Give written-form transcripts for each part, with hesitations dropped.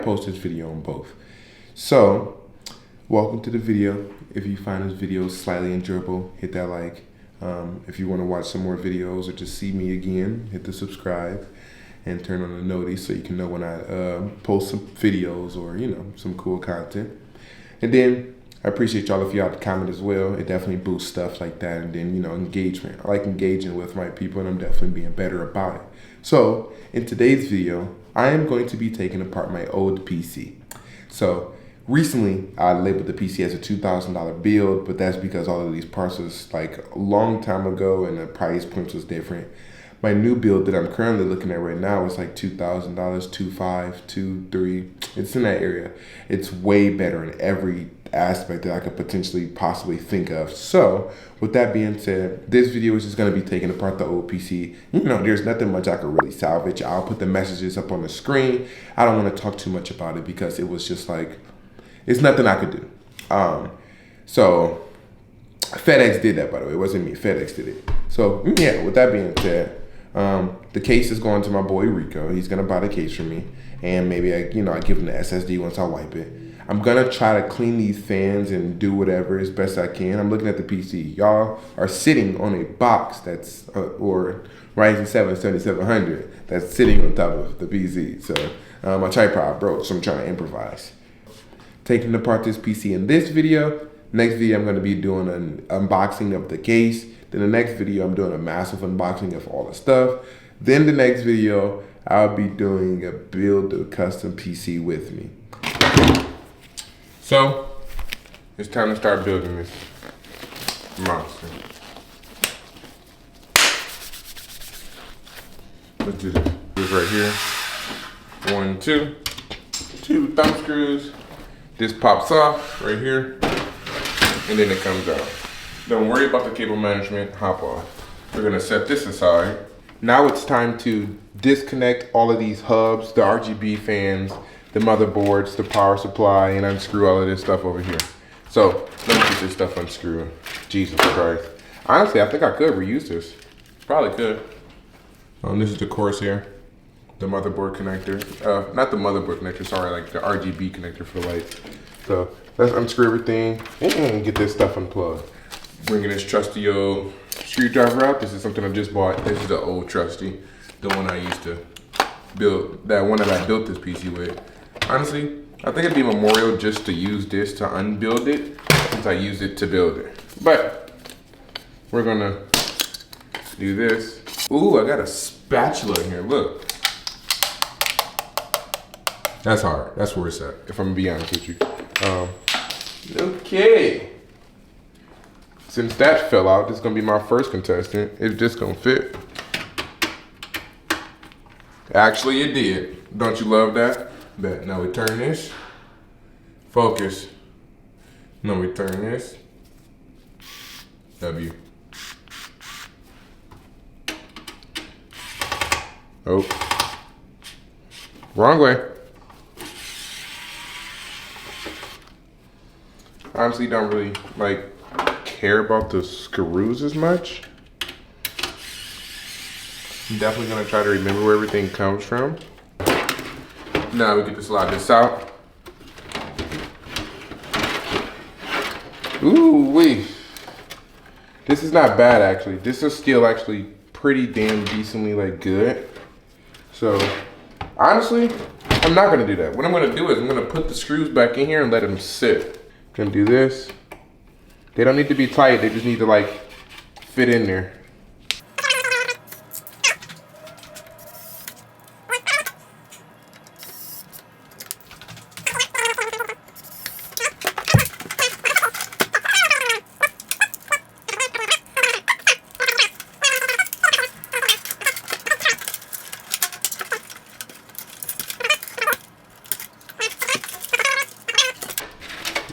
post this video on both. So, welcome to the video. If you find this video slightly enjoyable, hit that like. If you want to watch some more videos or just see me again, hit the subscribe and turn on the notice so you can know when I post some videos or, some cool content. And then I appreciate y'all if y'all comment as well. It definitely boosts stuff like that. And then, engagement. I like engaging with my people, and I'm definitely being better about it. So in today's video, I am going to be taking apart my old PC. So recently, I labeled the PC as a $2,000 build, but that's because all of these parts was like a long time ago and the price point was different. My new build that I'm currently looking at right now is like $2,000, $2,500, $2,300. It's in that area. It's way better in every aspect that I could potentially possibly think of. So with that being said, this video is just going to be taking apart the old PC. There's nothing much I could really salvage. I'll put the messages up on the screen. I don't want to talk too much about it because it was just like, it's nothing I could do. So FedEx did that, by the way. It wasn't me. FedEx did it. So yeah, with that being said, the case is going to my boy Rico. He's gonna buy the case for me, and maybe I give him the SSD once I wipe it. I'm gonna try to clean these fans and do whatever as best I can. I'm looking at the PC. Y'all are sitting on a box that's or Ryzen 7 7700 that's sitting on top of the PC. So my tripod broke, so I'm trying to improvise. Taking apart this PC in this video. Next video, I'm going to be doing an unboxing of the case. Then the next video, I'm doing a massive unboxing of all the stuff. Then the next video, I'll be doing a build a custom PC with me. So, it's time to start building this monster. Let's do this. This right here. 1, 2. 2 thumb screws. This pops off right here. And then it comes out. Don't worry about the cable management, hop off. We're gonna set this aside. Now it's time to disconnect all of these hubs, the RGB fans, the motherboards, the power supply, and unscrew all of this stuff over here. So let me get this stuff unscrewed. Jesus Christ. Honestly, I think I could reuse this. Probably could. This is the Corsair, the motherboard connector. Not the motherboard connector, sorry, like the RGB connector for the lights. So let's unscrew everything and get this stuff unplugged. Bringing this trusty old screwdriver out. This is something I just bought. This is the old trusty, the one I used to build, that one that I built this PC with. Honestly, I think it'd be memorial just to use this to unbuild it, since I used it to build it. But we're gonna do this. Ooh, I got a spatula in here, look. That's hard, that's where it's at, if I'm gonna be honest with you. Okay. Since that fell out, this is gonna be my first contestant. Is this gonna fit? Actually, it did. Don't you love that? Bet. Now we turn this. Focus. Now we turn this. W. Oh. Wrong way. Honestly, don't really care about the screws as much. I'm definitely gonna try to remember where everything comes from. Now we get to slide this out. Ooh wee. This is not bad actually. This is still actually pretty damn decently good. So honestly, I'm not gonna do that. What I'm gonna do is I'm gonna put the screws back in here and let them sit. Gonna do this. They don't need to be tight, they just need to fit in there.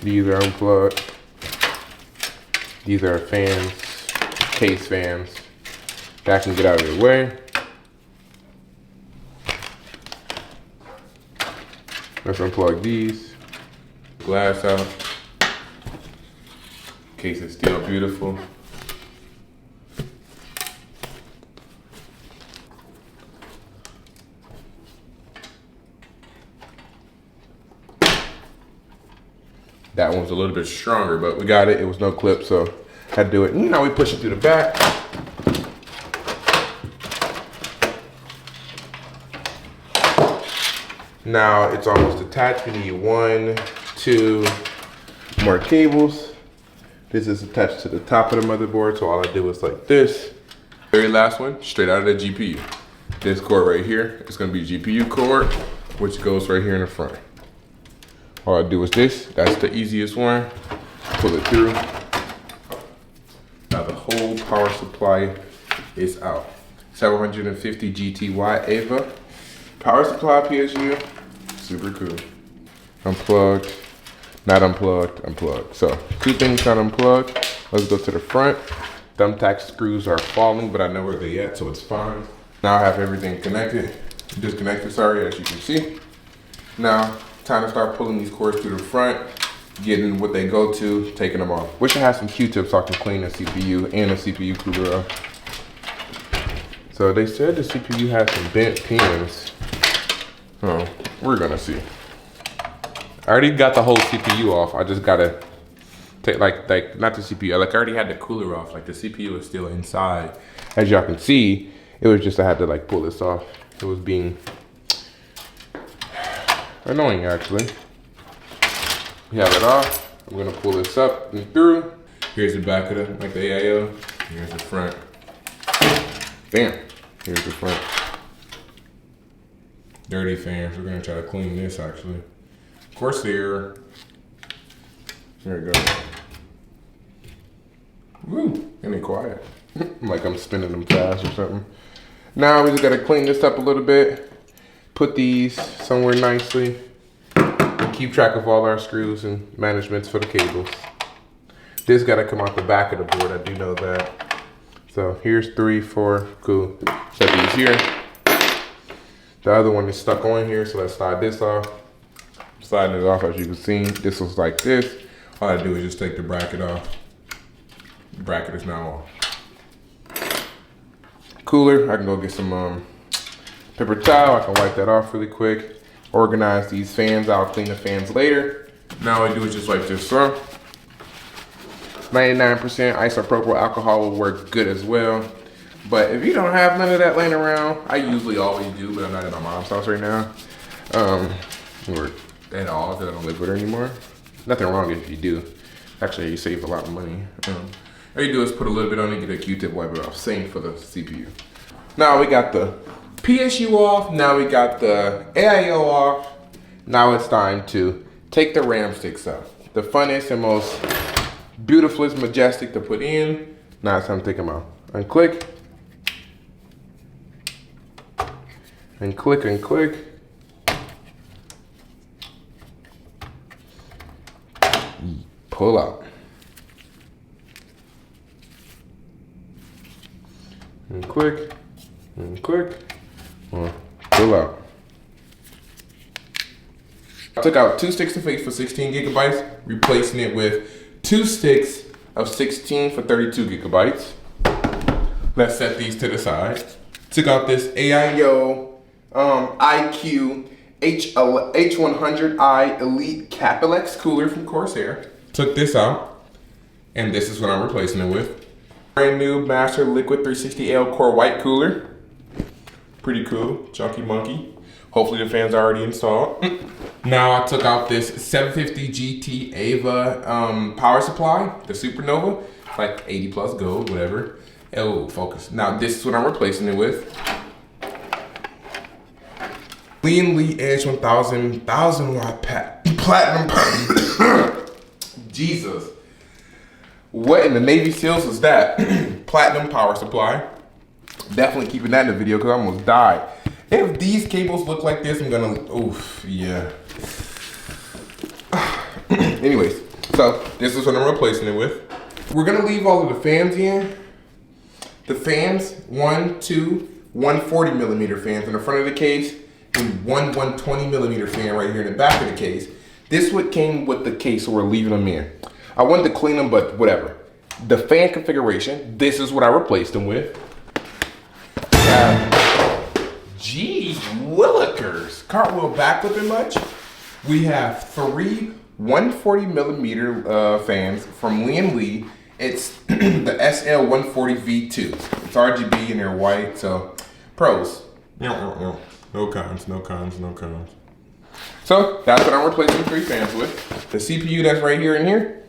These are unplugged. These are fans, case fans. That can get out of the way. Let's unplug these. Glass out. Case is still beautiful. That one's a little bit stronger, but we got it. It was no clip, so had to do it. Now we push it through the back. Now it's almost attached. We need 1, 2 more cables. This is attached to the top of the motherboard, so all I do is like this. Very last one, straight out of the GPU. This cord right here, it's gonna be GPU cord, which goes right here in the front. All I do is this, that's the easiest one. Pull it through. Now the whole power supply is out. 750 GTY AVA. Power supply PSU, super cool. Unplugged, not unplugged, unplugged. So 2 things not unplugged. Let's go to the front. Thumbtack screws are falling, but I know where they're at, so it's fine. Now I have everything connected, disconnected, sorry, as you can see. Now, time to start pulling these cords to the front, getting what they go to, taking them off. Wish I had some Q-tips so I can clean the CPU and the CPU cooler off. So they said the CPU has some bent pins. Oh, we're gonna see. I already got the whole CPU off. I just gotta take like not the CPU. Like I already had the cooler off. Like the CPU is still inside. As y'all can see, it was just I had to like pull this off. It was being annoying actually. We have it off. I'm gonna pull this up and through. Here's the back of the like the AIO. Here's the front. Bam. Here's the front. Dirty fans. We're gonna try to clean this actually. Corsair. There it goes. Woo, and it's quiet. Like I'm spinning them fast or something. Now we just gotta clean this up a little bit. Put these somewhere nicely. And keep track of all our screws and managements for the cables. This gotta come out the back of the board, I do know that. So here's 3, 4, cool. Set these here. The other one is stuck on here, so let's slide this off. Sliding it off, as you can see, this was like this. All I do is just take the bracket off. The bracket is now off. Cooler, I can go get some paper towel. I can wipe that off really quick. Organize these fans, I'll clean the fans later. Now all I do is just like this, so 99% isopropyl alcohol will work good as well. But if you don't have none of that laying around, I usually always do, but I'm not at my mom's house right now. Or at all, because I don't live with her anymore. Nothing wrong if you do. Actually, you save a lot of money. All you do is put a little bit on it, get a Q-tip, wipe it off. Same for the CPU. Now we got the PSU off. Now we got the AIO off. Now it's time to take the RAM sticks out. The funnest and most beautifulest, majestic to put in. Now it's time to take them out. Unclick. And click and click. Pull out. And click. And click. Pull out. I took out 2 sticks of face for 16 gigabytes, replacing it with 2 sticks of 16 for 32 gigabytes. Let's set these to the side. Took out this AIO iCUE H100i Elite Capilex cooler from Corsair. Took this out, and this is what I'm replacing it with. Brand new Master Liquid 360L Core White cooler. Pretty cool, chunky monkey. Hopefully the fans are already installed. Now I took out this 750 GT AVA power supply, the Supernova, like 80 plus gold, whatever. Oh, focus. Now this is what I'm replacing it with. Lee Edge 1000 watt platinum. Jesus. What in the Navy SEALs is that? Platinum power supply. Definitely keeping that in the video because I almost died. If these cables look like this, I'm gonna, oof, yeah. Anyways, so this is what I'm replacing it with. We're gonna leave all of the fans in. The fans, 1 140 millimeter fans in the front of the case, and 120 millimeter fan right here in the back of the case. This what came with the case, so we're leaving them in. I wanted to clean them, but whatever. The fan configuration, this is what I replaced them with. Gee willikers. Cartwheel backflipping much. We have 3 140 millimeter fans from Lee. It's the SL140V2. It's RGB and they're white, so pros. No cons. So that's what I'm replacing 3 fans with. The CPU that's right here and here.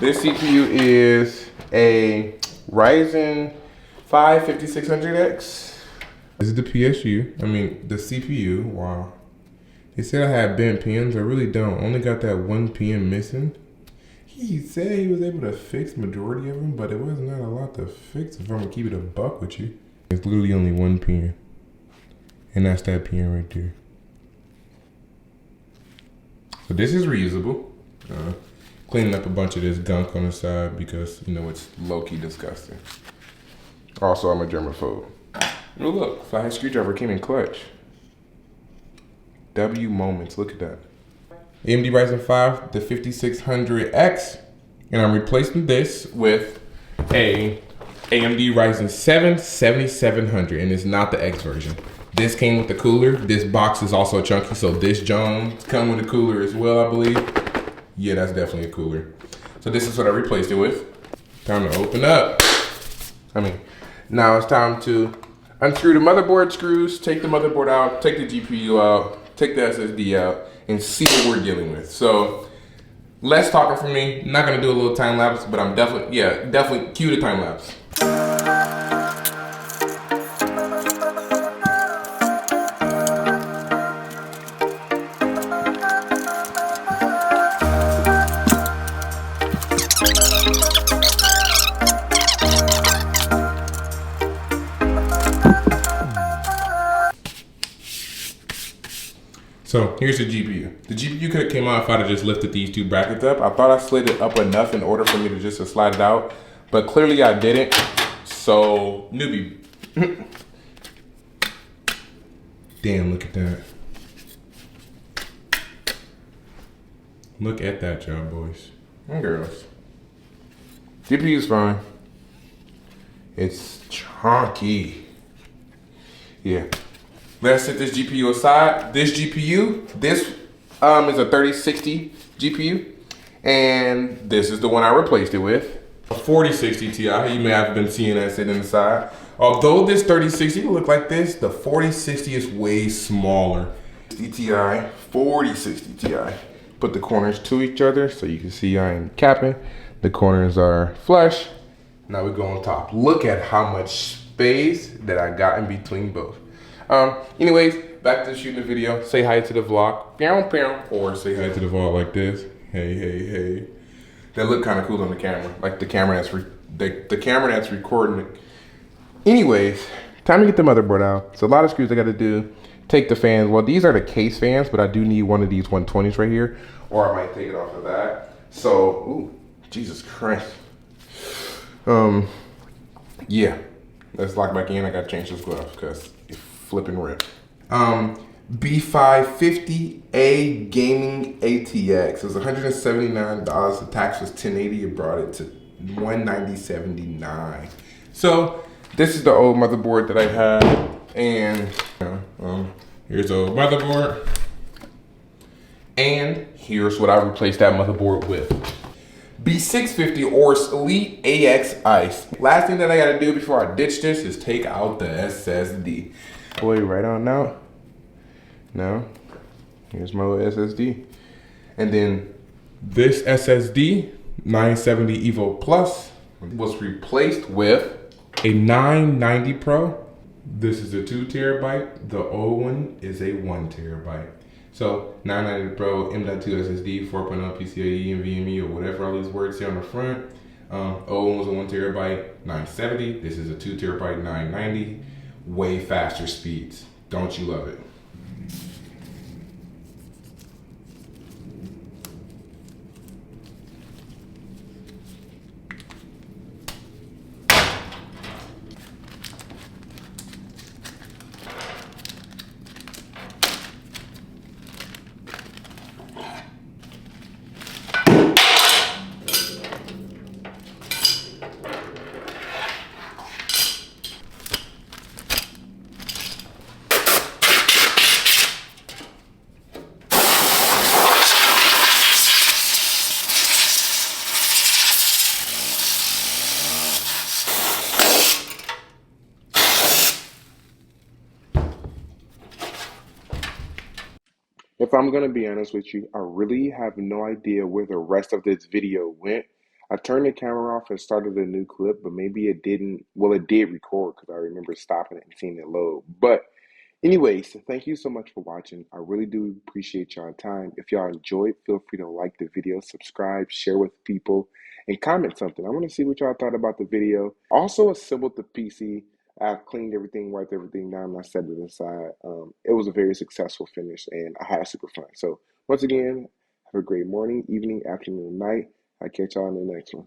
This CPU is a Ryzen 5 5600X. This is the PSU. The CPU. Wow. They said I had bent pins. I really don't. Only got that 1 pin missing. He said he was able to fix majority of them, but it was not a lot to fix if I'm gonna keep it a buck with you. It's literally only 1 pin. And that's that pin right there. So this is reusable. Cleaning up a bunch of this gunk on the side because, you know, it's low-key disgusting. Also, I'm a germaphobe. Oh, look, flathead screwdriver came in clutch. W moments, look at that. AMD Ryzen 5, the 5600X, and I'm replacing this with a AMD Ryzen 7 7700, and it's not the X version. This came with the cooler. This box is also chunky, so this Jones come with a cooler as well, I believe. Yeah, that's definitely a cooler. So this is what I replaced it with. Time to open up. Now it's time to unscrew the motherboard screws, take the motherboard out, take the GPU out, take the SSD out, and see what we're dealing with. So less talking from me. I'm not gonna do a little time lapse, but I'm definitely cue the time lapse. So here's the GPU. The GPU could have came out if I'd have just lifted these 2 brackets up. I thought I slid it up enough in order for me to just slide it out, but clearly I didn't. So newbie. Damn, look at that. Look at that, y'all boys and girls. GPU's fine. It's chunky. Yeah. Let's set this GPU aside. This GPU, this is a 3060 GPU, and this is the one I replaced it with. A 4060 Ti, you may have been seeing that sitting inside. Although this 3060 look like this, the 4060 is way smaller. Ti, 4060 Ti. Put the corners to each other so you can see I ain't capping. The corners are flush. Now we go on top. Look at how much space that I got in between both. Anyways, back to shooting the video. Say hi to the vlog. Or say hi to the vlog like this. Hey. That look kind of cool on the camera. Like the camera that's recording. Anyways, time to get the motherboard out. It's a lot of screws I got to do. Take the fans. Well, these are the case fans, but I do need one of these 120s right here, or I might take it off of that. So, ooh, Jesus Christ. Yeah. Let's lock back in. I got to change this glove because it's flipping rip. B550A Gaming ATX. It was $179. The tax was $1080. It brought it to $190.79. So this is the old motherboard that I had, and here's the old motherboard, and here's what I replaced that motherboard with. B650 Aorus Elite AX Ice. Last thing that I gotta do before I ditch this is take out the SSD. Boy, right on now. Now, here's my little SSD. And then this SSD, 970 Evo Plus, was replaced with a 990 Pro. This is a 2 terabyte. The old one is a 1 terabyte. So 990 Pro, M.2 SSD, 4.0 PCIe, NVMe, or whatever all these words say on the front. Old one was a 1 terabyte, 970. This is a 2 terabyte, 990. Way faster speeds. Don't you love it? If I'm gonna be honest with you, I really have no idea where the rest of this video went. I turned the camera off and started a new clip, but maybe it didn't. Well, it did record because I remember stopping it and seeing it load. But anyways, thank you so much for watching. I really do appreciate y'all time. If y'all enjoyed, feel free to like the video, subscribe, share with people, and comment something. I want to see what y'all thought about the video. Also assembled the PC. I've cleaned everything, wiped everything down, and I set it aside. It was a very successful finish, and I had super fun. So once again, have a great morning, evening, afternoon, night. I'll catch y'all in the next one.